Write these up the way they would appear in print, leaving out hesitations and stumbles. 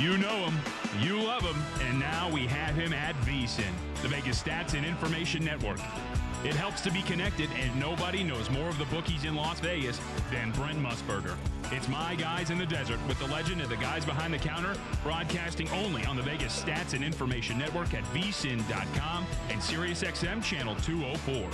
You know him, you love him, and now we have him at VSIN, the Vegas Stats and Information Network. It helps to be connected, and nobody knows more of the bookies in Las Vegas than Brent Musburger. It's My Guys in the Desert with the legend of the guys behind the counter, broadcasting only on the Vegas Stats and Information Network at vsin.com and SiriusXM Channel 204.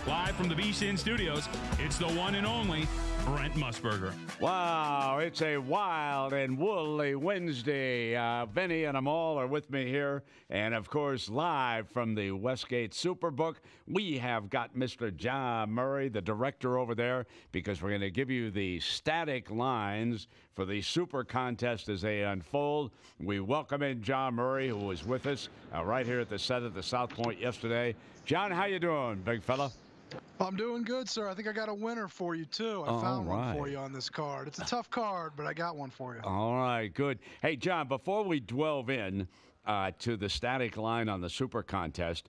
Live from the VSIN studios, it's the one and only Brent Musburger. Wow, it's a wild and woolly Wednesday. Vinny and Amal are with me here. And, of course, live from the Westgate Superbook, we have got Mr. Shah Murray, the director over there, because we're going to give you the static lines for the Super Contest as they unfold. We welcome in Shah Murray, who was with us right here at the set at the South Point yesterday. John, how you doing, big fella? I'm doing good, sir. I think I got a winner for you, too. I found one for you on this card. It's a tough card, but I got one for you. All right, good. Hey, John, before we delve in to the static line on the Super Contest,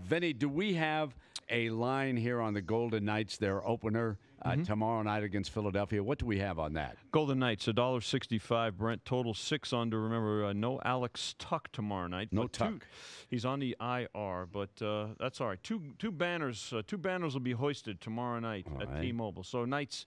Vinny, do we have a line here on the Golden Knights, their opener, tomorrow night against Philadelphia? What do we have on that? Golden Knights, $1.65. Brent, total 6 under. Remember, no Alex Tuck tomorrow night. No Tuck. He's on the IR, but that's all right. Two banners will be hoisted tomorrow night at T-Mobile. So Knights,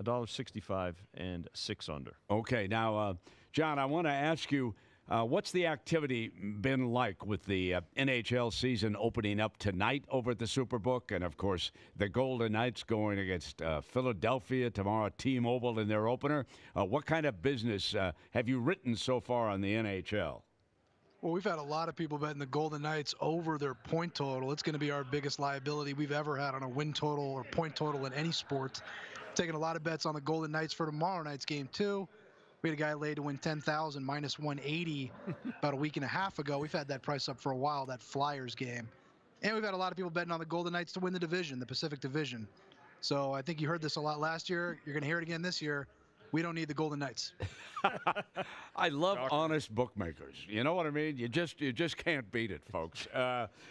$1.65 and 6 under. Okay, now, John, I want to ask you, what's the activity been like with the NHL season opening up tonight over at the Superbook? And, of course, the Golden Knights going against Philadelphia tomorrow, T-Mobile in their opener. What kind of business have you written so far on the NHL? Well, we've had a lot of people betting the Golden Knights over their point total. It's going to be our biggest liability we've ever had on a win total or point total in any sport. Taking a lot of bets on the Golden Knights for tomorrow night's game, too. We had a guy laid to win 10,000 minus 180 about a week and a half ago. We've had that price up for a while, that Flyers game. And we've had a lot of people betting on the Golden Knights to win the division, the Pacific Division. So I think you heard this a lot last year. You're going to hear it again this year. We don't need the Golden Knights. I love honest bookmakers. You know what I mean? You just can't beat it, folks.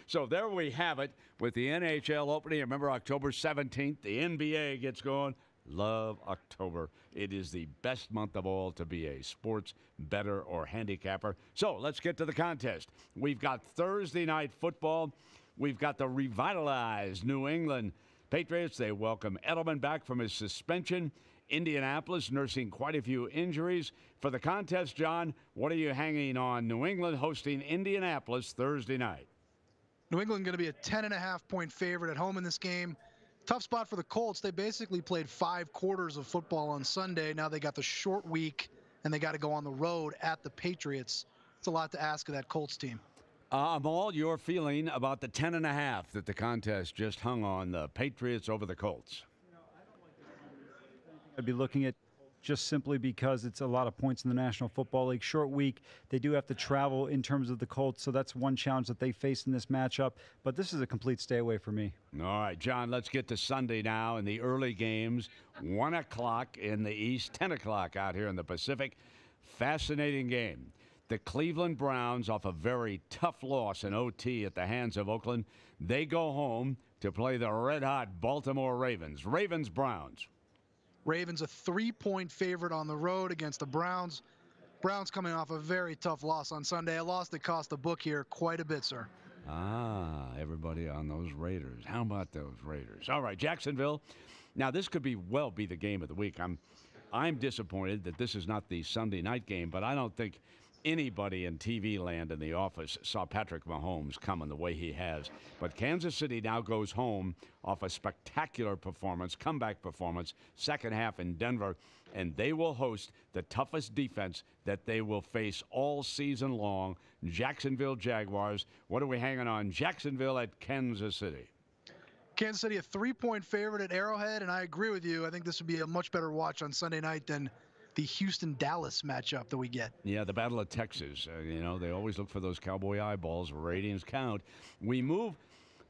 So there we have it with the NHL opening. Remember, October 17th, the NBA gets going. Love October. It is the best month of all to be a sports bettor or handicapper. So let's get to the contest. We've got Thursday night football. We've got the revitalized New England Patriots. They welcome Edelman back from his suspension. Indianapolis nursing quite a few injuries. For the contest, John, what are you hanging on? New England hosting Indianapolis Thursday night. New England going to be a 10.5-point favorite at home in this game. Tough spot for the Colts. They basically played 5 quarters of football on Sunday. Now they got the short week, and they got to go on the road at the Patriots. It's a lot to ask of that Colts team. Amal, your feeling about the 10.5 that the contest just hung on the Patriots over the Colts? I'd be looking at just simply because it's a lot of points in the National Football League. Short week. They do have to travel in terms of the Colts, so that's one challenge that they face in this matchup. But this is a complete stay away for me. All right, John, let's get to Sunday now in the early games. 1 o'clock in the East, 10 o'clock out here in the Pacific. Fascinating game. The Cleveland Browns, off a very tough loss in OT at the hands of Oakland, they go home to play the red-hot Baltimore Ravens. Ravens-Browns. Ravens a 3-point favorite on the road against the Browns. Browns coming off a very tough loss on Sunday. A loss that cost the book here quite a bit, sir. Everybody on those Raiders. How about those Raiders? All right, Jacksonville. Now, this could be the game of the week. I'm disappointed that this is not the Sunday night game, but I don't think anybody in TV land in the office saw Patrick Mahomes coming the way he has. But Kansas City now goes home off a spectacular performance, comeback performance, second half in Denver, and they will host the toughest defense that they will face all season long, Jacksonville Jaguars. What are we hanging on? Jacksonville at Kansas City. Kansas City a 3-point favorite at Arrowhead, and I agree with you. I think this would be a much better watch on Sunday night than the Houston-Dallas matchup that we get. Yeah, the Battle of Texas. They always look for those cowboy eyeballs. Ratings count. We move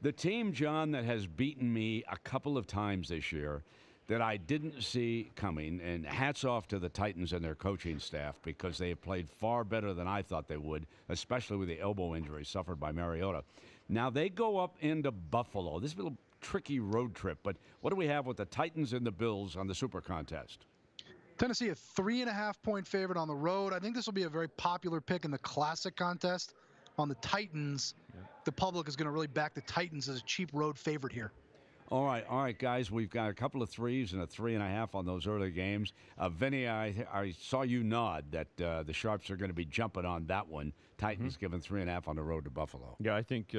the team, John, that has beaten me a couple of times this year that I didn't see coming, and hats off to the Titans and their coaching staff because they have played far better than I thought they would, especially with the elbow injury suffered by Mariota. Now they go up into Buffalo. This is a little tricky road trip, but what do we have with the Titans and the Bills on the Super Contest? Tennessee a 3.5-point favorite on the road. I think this will be a very popular pick in the Classic contest. On the Titans, the public is going to really back the Titans as a cheap road favorite here. All right, guys. We've got a couple of 3s and a 3.5 on those early games. Vinny, I saw you nod that the Sharps are going to be jumping on that one. Titans given 3.5 on the road to Buffalo. Yeah, I think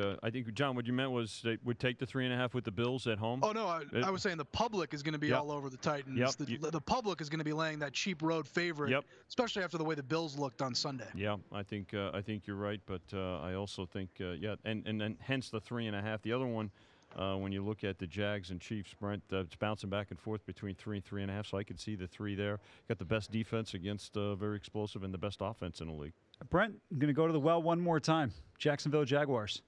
John, what you meant was they would take the 3.5 with the Bills at home. Oh no, I was saying the public is going to be all over the Titans. The public is going to be laying that cheap road favorite, especially after the way the Bills looked on Sunday. Yeah, I think you're right, but I also think and then hence the 3.5. The other one. When you look at the Jags and Chiefs, Brent, it's bouncing back and forth between 3 and 3.5, so I could see the 3 there. Got the best defense against very explosive and the best offense in the league. Brent, I'm going to go to the well one more time. Jacksonville Jaguars.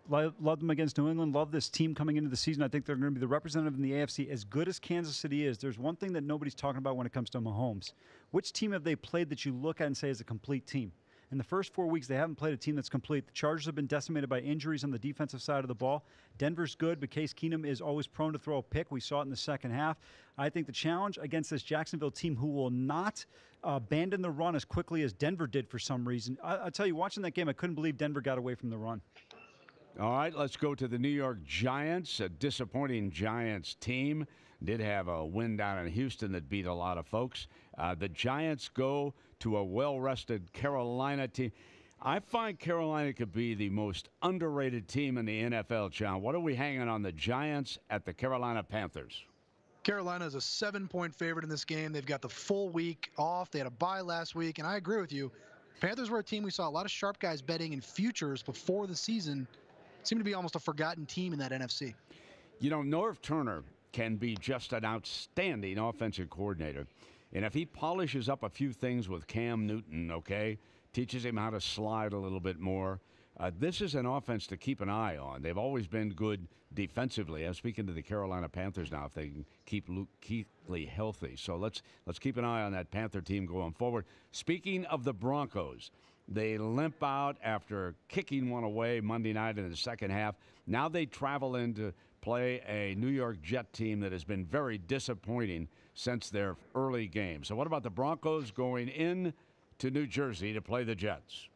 Love them against New England. Love this team coming into the season. I think they're going to be the representative in the AFC. As good as Kansas City is, there's one thing that nobody's talking about when it comes to Mahomes. Which team have they played that you look at and say is a complete team? In the first 4 weeks, they haven't played a team that's complete. The Chargers have been decimated by injuries on the defensive side of the ball. Denver's good, but Case Keenum is always prone to throw a pick. We saw it in the second half. I think the challenge against this Jacksonville team who will not abandon the run as quickly as Denver did for some reason. I'll tell you, watching that game, I couldn't believe Denver got away from the run. All right, let's go to the New York Giants, a disappointing Giants team. Did have a win down in Houston that beat a lot of folks. The Giants go to a well-rested Carolina team. I find Carolina could be the most underrated team in the NFL, John. What are we hanging on the Giants at the Carolina Panthers? Carolina is a 7-point favorite in this game. They've got the full week off. They had a bye last week, and I agree with you. Panthers were a team we saw a lot of sharp guys betting in futures before the season. Seemed to be almost a forgotten team in that NFC. You know, Norv Turner can be just an outstanding offensive coordinator. And if he polishes up a few things with Cam Newton, teaches him how to slide a little bit more, this is an offense to keep an eye on. They've always been good defensively. I'm speaking to the Carolina Panthers now if they can keep Luke Kuechly healthy. So let's keep an eye on that Panther team going forward. Speaking of the Broncos, they limp out after kicking one away Monday night in the second half. Now they travel in to play a New York Jet team that has been very disappointing since their early game. So what about the Broncos going in to New Jersey to play the Jets?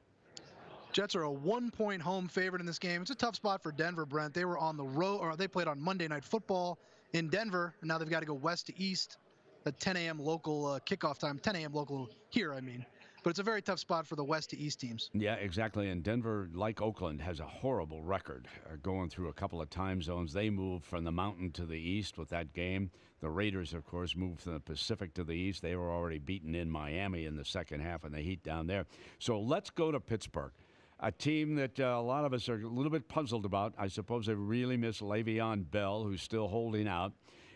Jets are a 1-point home favorite in this game. It's a tough spot for Denver, Brent. They were on the road, or they played on Monday Night Football in Denver, and now they've got to go west to east at 10 a.m. local kickoff time. 10 a.m. local here, I mean. But it's a very tough spot for the west to east teams. Yeah, exactly. And Denver, like Oakland, has a horrible record going through a couple of time zones. They moved from the mountain to the east with that game. The Raiders, of course, moved from the Pacific to the east. They were already beaten in Miami in the second half and the heat down there. So let's go to Pittsburgh, a team that a lot of us are a little bit puzzled about. I suppose they really miss Le'Veon Bell, who's still holding out.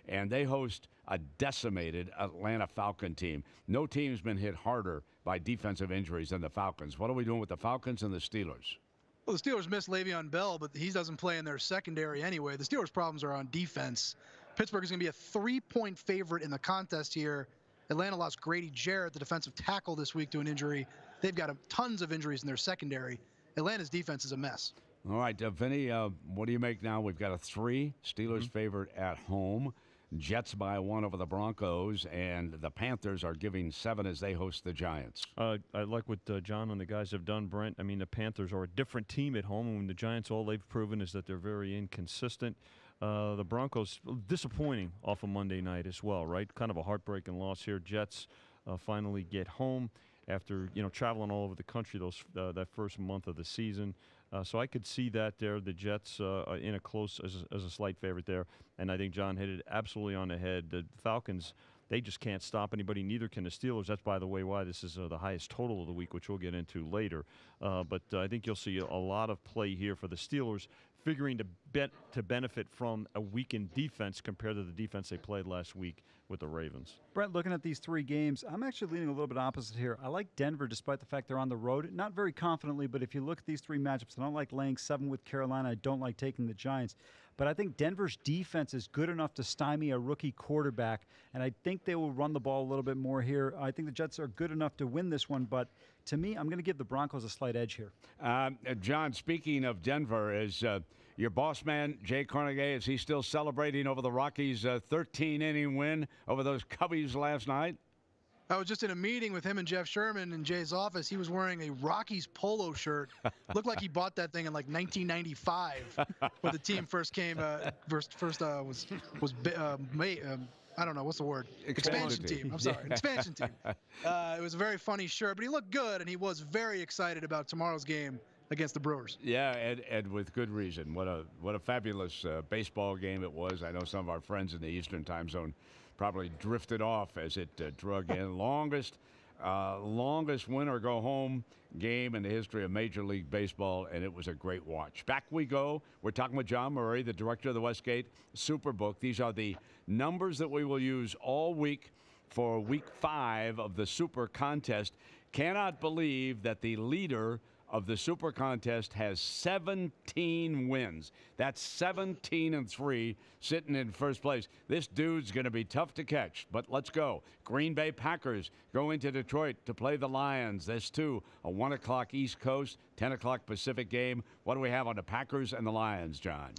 And they host a decimated Atlanta Falcon team. No team's been hit harder by defensive injuries than the Falcons. What are we doing with the Falcons and the Steelers? Well, the Steelers miss Le'Veon Bell, but he doesn't play in their secondary anyway. The Steelers' problems are on defense. Pittsburgh is going to be a 3-point favorite in the contest here. Atlanta lost Grady Jarrett, the defensive tackle, this week to an injury. They've got tons of injuries in their secondary. Atlanta's defense is a mess. All right, Vinny, what do you make now? We've got a 3. Steelers favored at home. Jets by 1 over the Broncos, and the Panthers are giving 7 as they host the Giants. I like what John and the guys have done, Brent. I mean, the Panthers are a different team at home, and the Giants, all they've proven is that they're very inconsistent. The Broncos, disappointing off of Monday night as well, right? Kind of a heartbreaking loss here. Jets finally get home after, traveling all over the country that first month of the season. So I could see that there. The Jets in a close as a slight favorite there. And I think John hit it absolutely on the head. The Falcons, they just can't stop anybody. Neither can the Steelers. That's, by the way, why this is the highest total of the week, which we'll get into later. But I think you'll see a lot of play here for the Steelers, figuring to benefit from a weakened defense compared to the defense they played last week with the Ravens. Brent, looking at these 3 games, I'm actually leaning a little bit opposite here. I like Denver despite the fact they're on the road. Not very confidently, but if you look at these 3 matchups, I don't like laying 7 with Carolina. I don't like taking the Giants. But I think Denver's defense is good enough to stymie a rookie quarterback, and I think they will run the ball a little bit more here. I think the Jets are good enough to win this one, but to me, I'm going to give the Broncos a slight edge here. John, speaking of Denver, is your boss man, Jay Carnegie, is he still celebrating over the Rockies' 13-inning win over those Cubbies last night? I was just in a meeting with him and Jeff Sherman in Jay's office. He was wearing a Rockies polo shirt. Looked like he bought that thing in like 1995 when the team first came. I don't know what's the word. Expansion team. I'm sorry, expansion team. It was a very funny shirt, but he looked good, and he was very excited about tomorrow's game against the Brewers. Yeah, and with good reason. What a fabulous baseball game it was. I know some of our friends in the Eastern Time Zone probably drifted off as it drug in. Longest win or go home game in the history of Major League Baseball, and it was a great watch. Back we go. We're talking with John Murray, the director of the Westgate Superbook. These are the numbers that we will use all week for Week 5 of the Super Contest. Cannot believe that the leader of the Super Contest has 17 wins. That's 17-3 sitting in first place. This dude's going to be tough to catch, but let's go. Green Bay Packers go into Detroit to play the Lions. This, too, a 1 o'clock East Coast, 10 o'clock Pacific game. What do we have on the Packers and the Lions, John?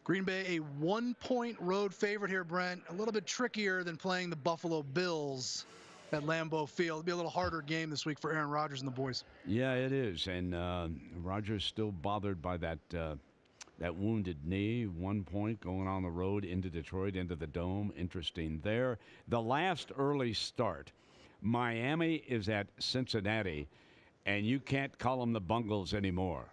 Green Bay, a 1-point road favorite here, Brent. A little bit trickier than playing the Buffalo Bills at Lambeau Field. It'll be a little harder game this week for Aaron Rodgers and the boys. Yeah, it is. And Rodgers still bothered by that wounded knee. 1 point going on the road into Detroit, into the Dome. Interesting there. The last early start, Miami is at Cincinnati, and you can't call them the Bungles anymore.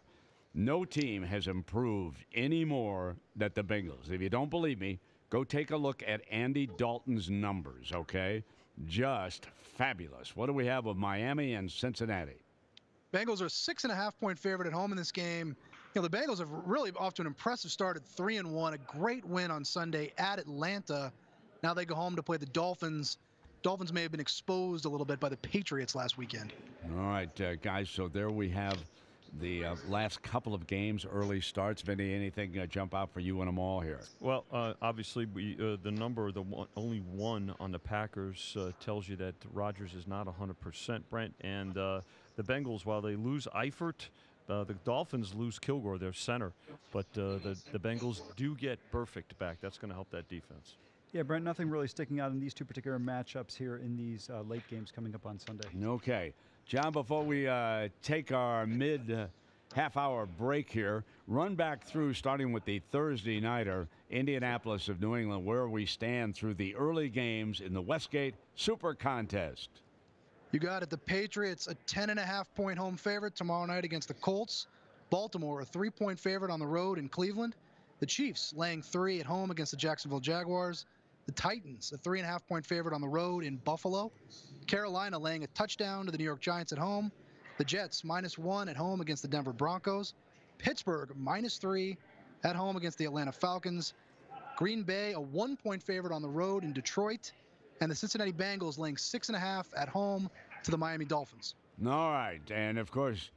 No team has improved any more than the Bengals. If you don't believe me, go take a look at Andy Dalton's numbers, okay? Just fabulous. What do we have with Miami and Cincinnati? Bengals are a 6.5-point favorite at home in this game. You know, the Bengals have really off to an impressive start at 3-1. A great win on Sunday at Atlanta. Now they go home to play the Dolphins. Dolphins may have been exposed a little bit by the Patriots last weekend. All right, guys, so there we have the last couple of games, early starts. Vinny, anything jump out for you and them all here? Well, obviously, the number, only one on the Packers tells you that Rodgers is not 100%, Brent. And the Bengals, while they lose Eifert, the Dolphins lose Kilgore, their center. But the Bengals do get Perfect back. That's going to help that defense. Yeah, Brent, nothing really sticking out in these two particular matchups here in these late games coming up on Sunday. Okay. John, before we take our mid-half-hour break here, run back through, starting with the Thursday nighter, Indianapolis of New England, where we stand through the early games in the Westgate Super Contest. You got it. The Patriots, a 10.5-point home favorite tomorrow night against the Colts. Baltimore, a 3-point favorite on the road in Cleveland. The Chiefs laying 3 at home against the Jacksonville Jaguars. The Titans, a 3.5-point favorite on the road in Buffalo. Carolina laying a touchdown to the New York Giants at home. The Jets, -1 at home against the Denver Broncos. Pittsburgh, -3 at home against the Atlanta Falcons. Green Bay, a 1-point favorite on the road in Detroit. And the Cincinnati Bengals laying 6.5 at home to the Miami Dolphins. All right. And, of course,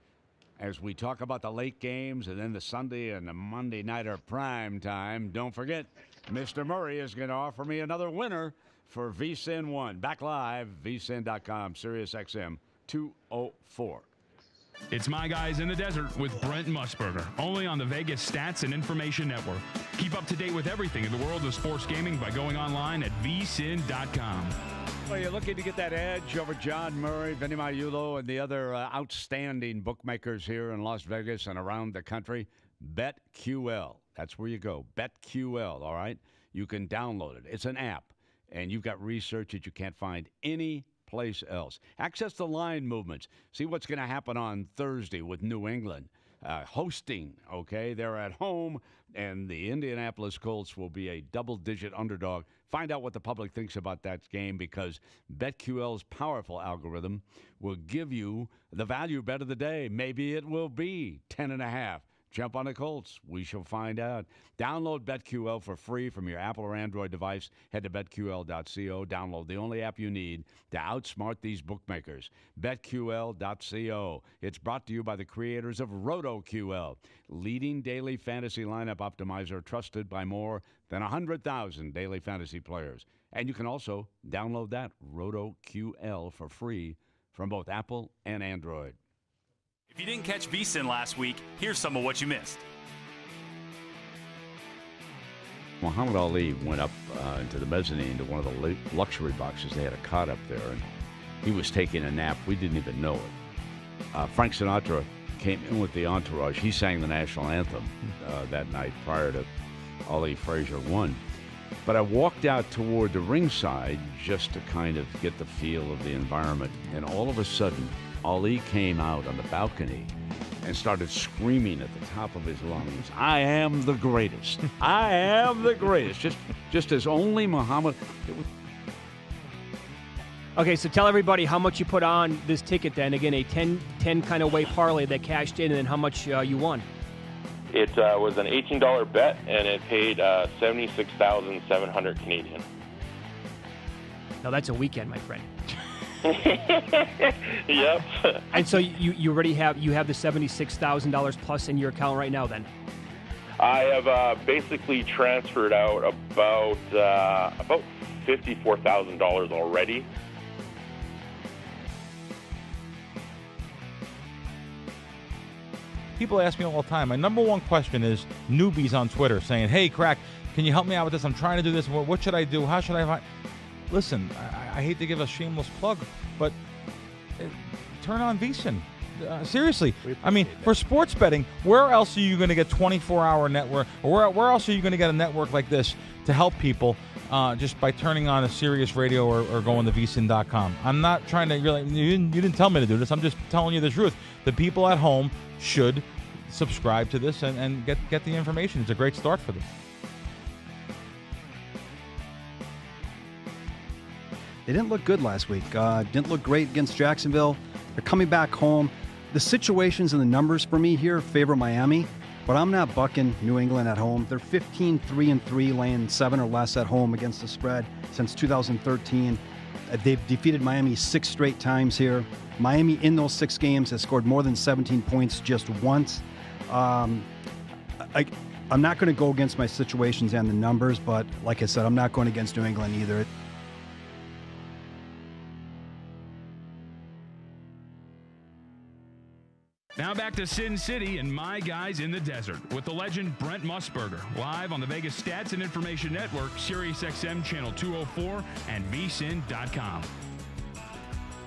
as we talk about the late games and then the Sunday and the Monday nighter prime time, don't forget, Mr. Murray is going to offer me another winner for VSIN 1. Back live, vsin.com, SiriusXM 204. It's My Guys in the Desert with Brent Musburger, only on the Vegas Stats and Information Network. Keep up to date with everything in the world of sports gaming by going online at vsin.com. Well, you're looking to get that edge over John Murray, Vinny Magliulo, and the other outstanding bookmakers here in Las Vegas and around the country. BetQL. That's where you go. BetQL, all right? You can download it. It's an app, and you've got research that you can't find any place else. Access the line movements. See what's going to happen on Thursday with New England. Hosting, okay? They're at home, and the Indianapolis Colts will be a double-digit underdog. Find out what the public thinks about that game, because BetQL's powerful algorithm will give you the value bet of the day. Maybe it will be 10.5. Jump on the Colts. We shall find out. Download BetQL for free from your Apple or Android device. Head to BetQL.co. Download the only app you need to outsmart these bookmakers. BetQL.co. It's brought to you by the creators of RotoQL, leading daily fantasy lineup optimizer trusted by more than 100,000 daily fantasy players. And you can also download that RotoQL for free from both Apple and Android. If you didn't catch VSIN last week, here's some of what you missed. Muhammad Ali went up into the mezzanine to one of the luxury boxes. They had a cot up there, and he was taking a nap. We didn't even know it. Frank Sinatra came in with the entourage. He sang the national anthem that night prior to Ali Frazier won. But I walked out toward the ringside just to kind of get the feel of the environment. And all of a sudden, Ali came out on the balcony and started screaming at the top of his lungs, "I am the greatest. I am the greatest." Just as only Muhammad. Okay, so tell everybody how much you put on this ticket then. Again, a 10 kind of way parlay that cashed in, and then how much you won. It was an $18 bet, and it paid 76,700 Canadian. Now that's a weekend, my friend. Yep. And so you already have the $76,000 plus in your account right now then? I have basically transferred out about $54,000 already. People ask me all the time. My number one question is newbies on Twitter saying, "Hey, Crack, can you help me out with this? I'm trying to do this. What should I do? How should I find?" Listen, I hate to give a shameless plug, but turn on VSIN. Seriously. I mean, for sports betting, where else are you going to get 24-hour network? Or where else are you going to get a network like this to help people just by turning on a Sirius radio or going to VSIN.com? I'm not trying to really, you didn't tell me to do this. I'm just telling you the truth. The people at home should subscribe to this and get the information. It's a great start for them. They didn't look good last week. Didn't look great against Jacksonville. They're coming back home. The situations and the numbers for me here favor Miami, but I'm not bucking New England at home. They're 15-3-3, laying 7 or less at home against the spread since 2013. They've defeated Miami 6 straight times here. Miami in those 6 games has scored more than 17 points just once. I'm not going to go against my situations and the numbers, but like I said, I'm not going against New England either. Now back to Sin City and my guys in the desert with the legend Brent Musburger, live on the Vegas Stats and Information Network, SiriusXM Channel 204 and VSIN.com.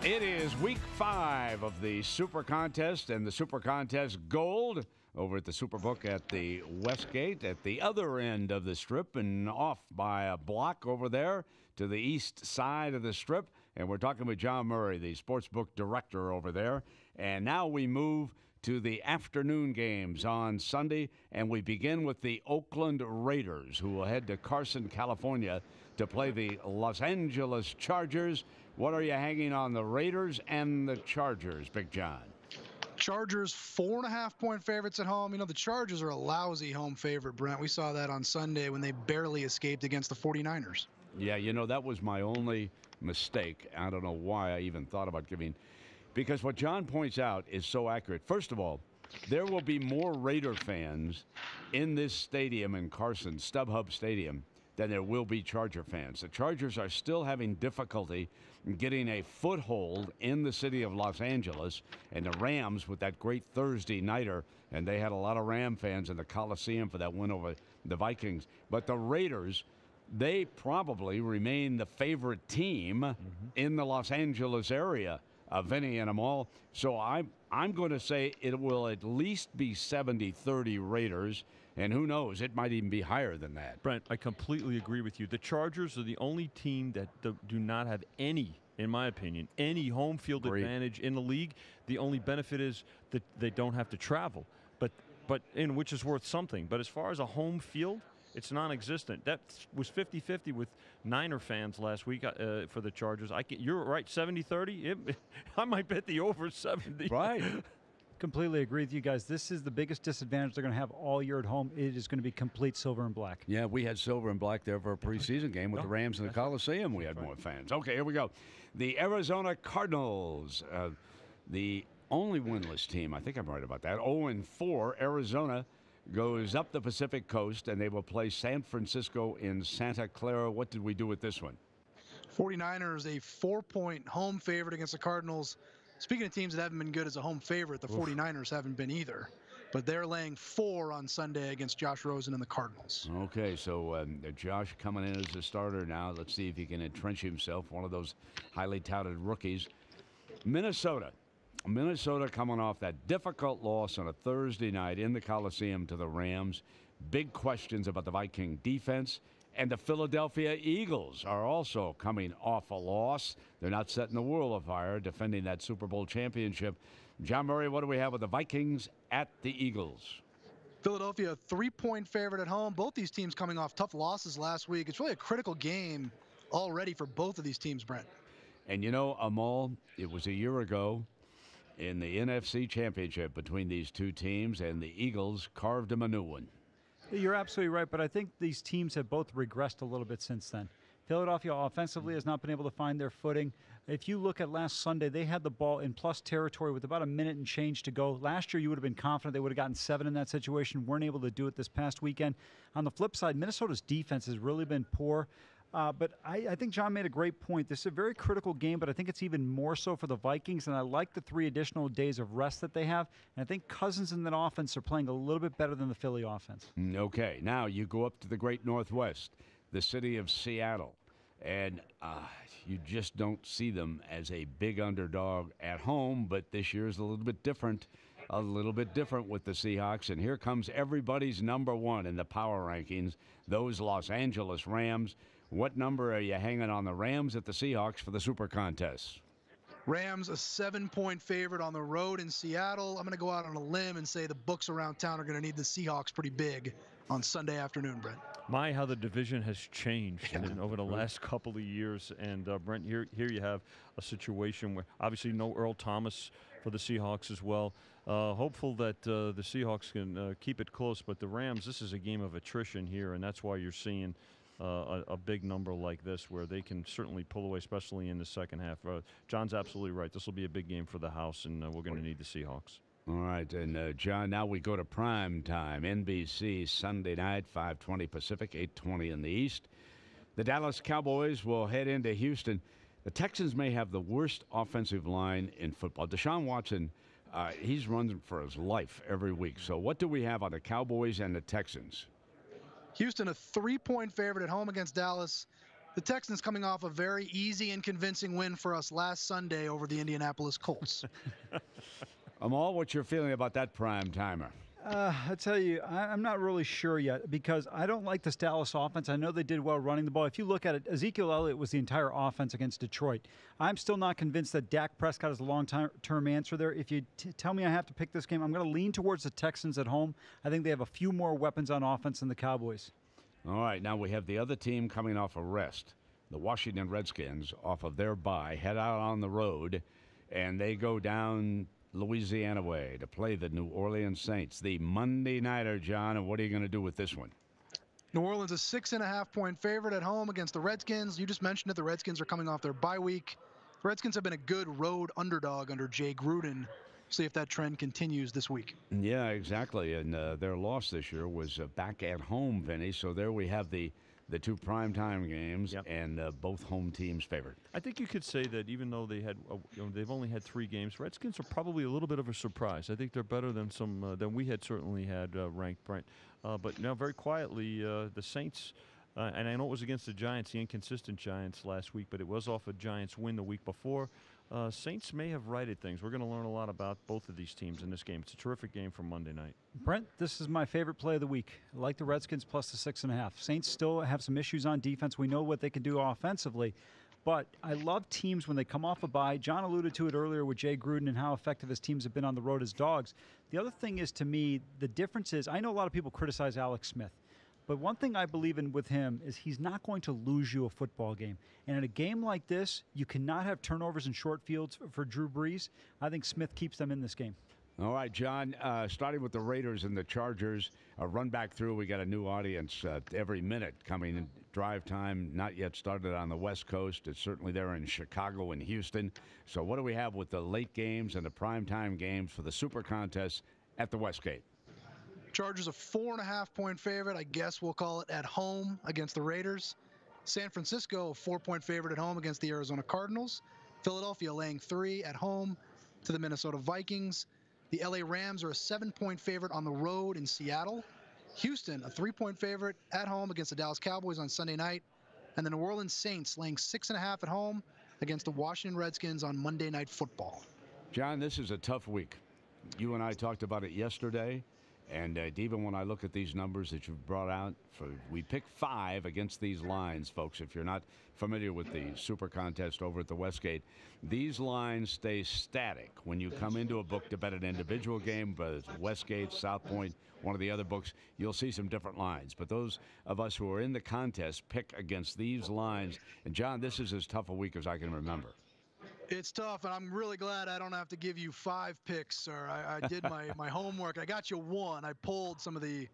It is week 5 of the Super Contest and the Super Contest Gold over at the Superbook at the Westgate at the other end of the strip and off by a block over there to the east side of the strip. And we're talking with John Murray, the sportsbook director over there. And now we move to the afternoon games on Sunday, and we begin with the Oakland Raiders, who will head to Carson, California, to play the Los Angeles Chargers. What are you hanging on the Raiders and the Chargers, Big John? Chargers 4.5-point favorites at home. You know, the Chargers are a lousy home favorite, Brent. We saw that on Sunday when they barely escaped against the 49ers. Yeah, you know, that was my only mistake. I don't know why I even thought about giving, because what John points out is so accurate. First of all, there will be more Raider fans in this stadium in Carson, StubHub Stadium, than there will be Charger fans. The Chargers are still having difficulty getting a foothold in the city of Los Angeles, and the Rams with that great Thursday nighter, and they had a lot of Ram fans in the Coliseum for that win over the Vikings. But the Raiders, they probably remain the favorite team in the Los Angeles area, Vinny and Amal. So I'm going to say it will at least be 70-30 Raiders, and who knows, it might even be higher than that. Brent, I completely agree with you. The Chargers are the only team that do not have any, in my opinion, any home field advantage in the league. The only benefit is that they don't have to travel, but in which is worth something. But as far as a home field, it's non-existent. That was 50-50 with Niner fans last week for the Chargers. You're right, 70-30. I might bet the over 70. Right. Completely agree with you guys. This is the biggest disadvantage they're going to have all year at home. It is going to be complete silver and black. Yeah, we had silver and black there for a preseason game with the Rams in the Coliseum. We had more fans. Okay, here we go. The Arizona Cardinals, the only winless team. I think I'm right about that. 0-4. Arizona goes up the Pacific Coast, and they will play San Francisco in Santa Clara. What did we do with this one? 49ers, a 4-point home favorite against the Cardinals. Speaking of teams that haven't been good as a home favorite, the 49ers haven't been either. But they're laying 4 on Sunday against Josh Rosen and the Cardinals. Okay, so Josh coming in as a starter now. Let's see if he can entrench himself, one of those highly touted rookies. Minnesota coming off that difficult loss on a Thursday night in the Coliseum to the Rams. Big questions about the Viking defense. And the Philadelphia Eagles are also coming off a loss. They're not setting the world afire, defending that Super Bowl championship. John Murray, what do we have with the Vikings at the Eagles? Philadelphia, a 3-point favorite at home. Both these teams coming off tough losses last week. It's really a critical game already for both of these teams, Brent. And you know, Amal, it was a year ago in the NFC Championship between these two teams, and the Eagles carved them a new one. You're absolutely right, but I think these teams have both regressed a little bit since then. Philadelphia offensively has not been able to find their footing. If you look at last Sunday, they had the ball in plus territory with about a minute and change to go. Last year, you would have been confident they would have gotten 7 in that situation. Weren't able to do it this past weekend. On the flip side, Minnesota's defense has really been poor. But I think John made a great point. This is a very critical game, but I think it's even more so for the Vikings, and I like the 3 additional days of rest that they have. And I think Cousins and that offense are playing a little bit better than the Philly offense. Okay, now you go up to the great Northwest, the city of Seattle, and you just don't see them as a big underdog at home, but this year is a little bit different with the Seahawks. And here comes everybody's number one in the power rankings, those Los Angeles Rams. What number are you hanging on the Rams at the Seahawks for the Super Contest? Rams, a 7-point favorite on the road in Seattle. I'm going to go out on a limb and say the books around town are going to need the Seahawks pretty big on Sunday afternoon, Brent. My, how the division has changed over the last couple of years. And, Brent, here you have a situation where obviously no Earl Thomas for the Seahawks as well. Hopeful that the Seahawks can keep it close. But the Rams, this is a game of attrition here, and that's why you're seeing a big number like this where they can certainly pull away, especially in the second half. John's absolutely right. This will be a big game for the house, and we're going to need the Seahawks. All right, and John, now we go to prime time. NBC Sunday night, 5:20 Pacific, 8:20 in the East. The Dallas Cowboys will head into Houston. The Texans may have the worst offensive line in football. Deshaun Watson, he's running for his life every week. So what do we have on the Cowboys and the Texans? Houston, a 3-point favorite at home against Dallas. The Texans coming off a very easy and convincing win for us last Sunday over the Indianapolis Colts. Amal, what's your feeling about that prime timer? I tell you, I'm not really sure yet because I don't like this Dallas offense. I know they did well running the ball. If you look at it, Ezekiel Elliott was the entire offense against Detroit. I'm still not convinced that Dak Prescott is a long-term answer there. If you tell me I have to pick this game, I'm going to lean towards the Texans at home. I think they have a few more weapons on offense than the Cowboys. All right, now we have the other team coming off a rest. The Washington Redskins, off of their bye, head out on the road, and they go down Louisiana way to play the New Orleans Saints. The Monday nighter, John, and what are you going to do with this one? New Orleans, a 6.5-point favorite at home against the Redskins. You just mentioned it. The Redskins are coming off their bye week. The Redskins have been a good road underdog under Jay Gruden. See if that trend continues this week. Yeah, exactly. And their loss this year was back at home, Vinny. So there we have the 2 primetime games, and both home teams favored. I think you could say that even though they had, they've only had 3 games, Redskins are probably a little bit of a surprise. I think they're better than than we had certainly had ranked, Brent. But now, very quietly, the Saints, and I know it was against the Giants, the inconsistent Giants last week, but it was off a Giants win the week before. Saints may have righted things. We're going to learn a lot about both of these teams in this game. It's a terrific game for Monday night. Brent, this is my favorite play of the week. I like the Redskins plus the 6.5. Saints still have some issues on defense. We know what they can do offensively. But I love teams when they come off a bye. John alluded to it earlier with Jay Gruden and how effective his teams have been on the road as dogs. The other thing is, to me, the difference is, I know a lot of people criticize Alex Smith. But one thing I believe in with him is he's not going to lose you a football game. And in a game like this, you cannot have turnovers in short fields for Drew Brees. I think Smith keeps them in this game. All right, John, starting with the Raiders and the Chargers, run back through. We got a new audience every minute coming in. Drive time not yet started on the West Coast. It's certainly there in Chicago and Houston. So what do we have with the late games and the primetime games for the Super Contest at the Westgate? Chargers a 4.5-point favorite. I guess we'll call it at home against the Raiders. San Francisco a 4-point favorite at home against the Arizona Cardinals. Philadelphia laying 3 at home to the Minnesota Vikings. The LA Rams are a 7-point favorite on the road in Seattle. Houston a 3-point favorite at home against the Dallas Cowboys on Sunday night. And the New Orleans Saints laying 6.5 at home against the Washington Redskins on Monday Night Football. John, this is a tough week. You and I talked about it yesterday, and even when I look at these numbers that you've brought out, we pick 5 against these lines, folks. If you're not familiar with the Super Contest over at the Westgate, these lines stay static. When you come into a book to bet an individual game, whether it's Westgate, South Point, one of the other books, you'll see some different lines. But those of us who are in the contest pick against these lines. And, John, this is as tough a week as I can remember. It's tough, and I'm really glad I don't have to give you 5 picks, sir. I did my homework. I got you 1. I pulled some of the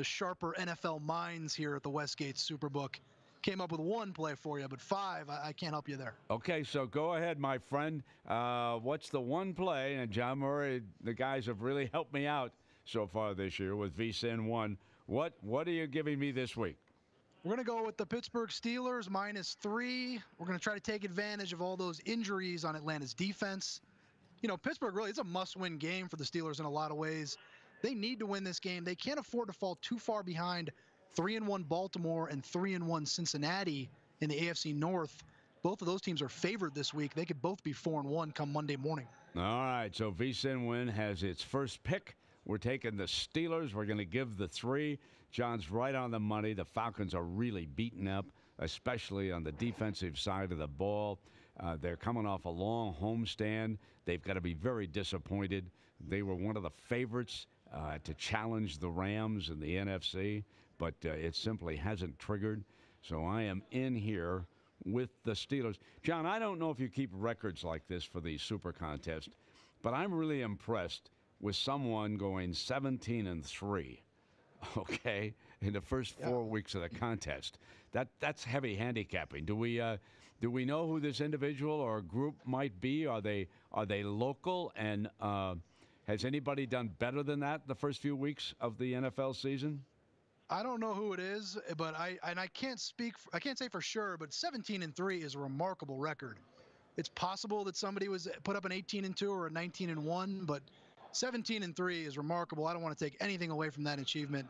sharper NFL minds here at the Westgate Superbook. Came up with 1 play for you, but 5, I can't help you there. Okay, so go ahead, my friend. What's the 1 play? And John Murray, the guys have really helped me out so far this year with VSIN 1. What are you giving me this week? We're going to go with the Pittsburgh Steelers -3. We're going to try to take advantage of all those injuries on Atlanta's defense. You know, Pittsburgh really, it's a must-win game for the Steelers in a lot of ways. They need to win this game. They can't afford to fall too far behind 3-1 Baltimore and 3-1 Cincinnati in the AFC North. Both of those teams are favored this week. They could both be 4-1 come Monday morning. All right, so VSIN Win has its first pick. We're taking the Steelers. We're going to give the 3. John's right on the money. The Falcons are really beaten up, especially on the defensive side of the ball. They're coming off a long homestand. They've got to be very disappointed. They were one of the favorites to challenge the Rams in the NFC, but it simply hasn't triggered. So I am in here with the Steelers. John, I don't know if you keep records like this for the Super Contest, but I'm really impressed with someone going 17-3, okay, in the first 4 weeks of the contest. That's heavy handicapping. Do we know who this individual or group might be? Are they local? And has anybody done better than that the first few weeks of the NFL season? I don't know who it is, but I can't say for sure, but 17-3 is a remarkable record. It's possible that somebody was put up an 18-2 or a 19-1, but 17-3 is remarkable. I don't want to take anything away from that achievement.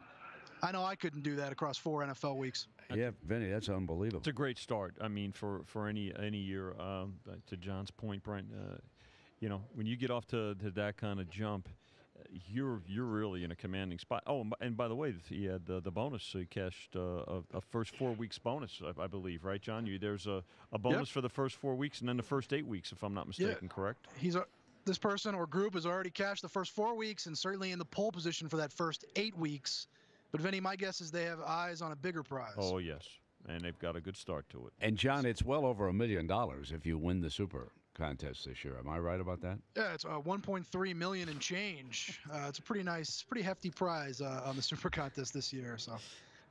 I know I couldn't do that across 4 NFL weeks. Yeah, Vinny, that's unbelievable. It's a great start. I mean, for any year. To John's point, Brent, you know, when you get off to that kind of jump, you're really in a commanding spot. Oh, and by the way, he had the bonus. So he cashed a first 4 weeks bonus, I believe, right, John? There's a bonus for the first 4 weeks and then the first 8 weeks, if I'm not mistaken, correct? This person or group has already cashed the first 4 weeks and certainly in the pole position for that first 8 weeks. But, Vinny, my guess is they have eyes on a bigger prize. Oh, yes, and they've got a good start to it. And, John, it's well over $1 million if you win the Super Contest this year. Am I right about that? Yeah, it's $1.3 million and change. It's a pretty nice, pretty hefty prize on the Super Contest this year. So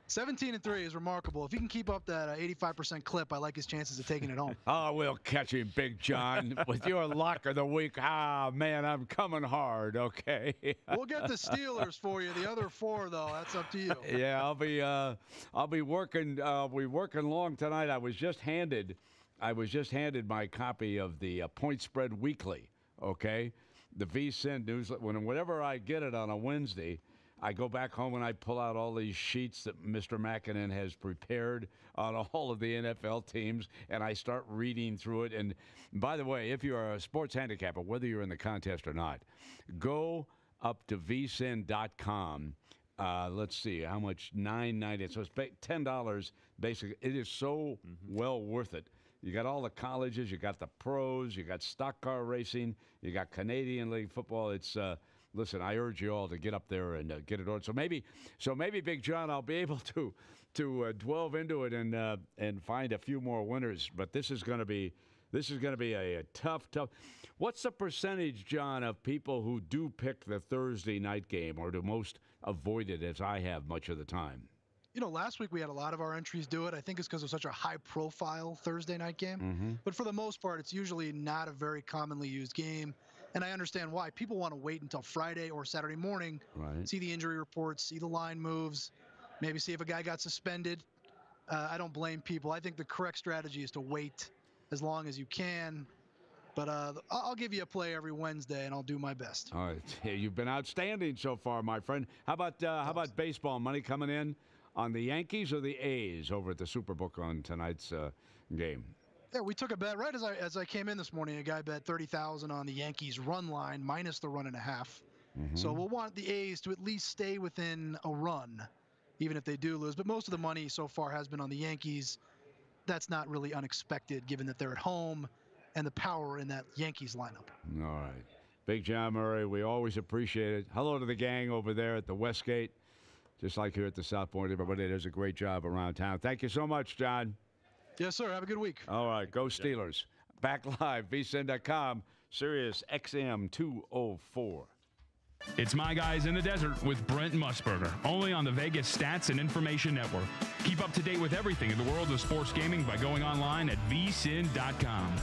17-3 is remarkable. If he can keep up that 85% clip, I like his chances of taking it home. Oh, we'll catch him, Big John, with your lock of the week. Ah, man, I'm coming hard. Okay. We'll get the Steelers for you. The other 4, though, that's up to you. Yeah, I'll be working. We're working long tonight. I was just handed my copy of the Point Spread Weekly. Okay, the VSIN newsletter. Whenever I get it on a Wednesday, I go back home and I pull out all these sheets that Mr. Makinen has prepared on all of the NFL teams, and I start reading through it. And by the way, if you're a sports handicapper, whether you're in the contest or not, go up to vsin.com. Let's see how much, $9.90. So it's $10 basically. It is so well worth it. You got all the colleges, you got the pros, you got stock car racing, you got Canadian League football. It's listen, I urge you all to get up there and get it ordered. So maybe, Big John, I'll be able to delve into it and find a few more winners. But this is going to be a tough. What's the percentage, John, of people who do pick the Thursday night game, or do most avoid it, as I have much of the time? You know, last week we had a lot of our entries do it. I think it's because it's such a high-profile Thursday night game. But for the most part, it's usually not a very commonly used game. And I understand why. People want to wait until Friday or Saturday morning, see the injury reports, see the line moves, maybe see if a guy got suspended. I don't blame people. I think the correct strategy is to wait as long as you can. But I'll give you a play every Wednesday, and I'll do my best. All right. You've been outstanding so far, my friend. How about baseball? Money coming in on the Yankees or the A's over at the Superbook on tonight's game? Yeah, we took a bet right as I came in this morning. A guy bet 30,000 on the Yankees run line minus the 1.5. Mm-hmm. So we'll want the A's to at least stay within a run, even if they do lose. But most of the money so far has been on the Yankees. That's not really unexpected, given that they're at home and the power in that Yankees lineup. All right. Big John Murray, we always appreciate it. Hello to the gang over there at the Westgate. Just like here at the South Point, everybody does a great job around town. Thank you so much, John. Yes, sir. Have a good week. All right. Go Steelers. Back live, VSIN.com, SiriusXM 204. It's My Guys in the Desert with Brent Musburger, only on the Vegas Stats and Information Network. Keep up to date with everything in the world of sports gaming by going online at VSIN.com.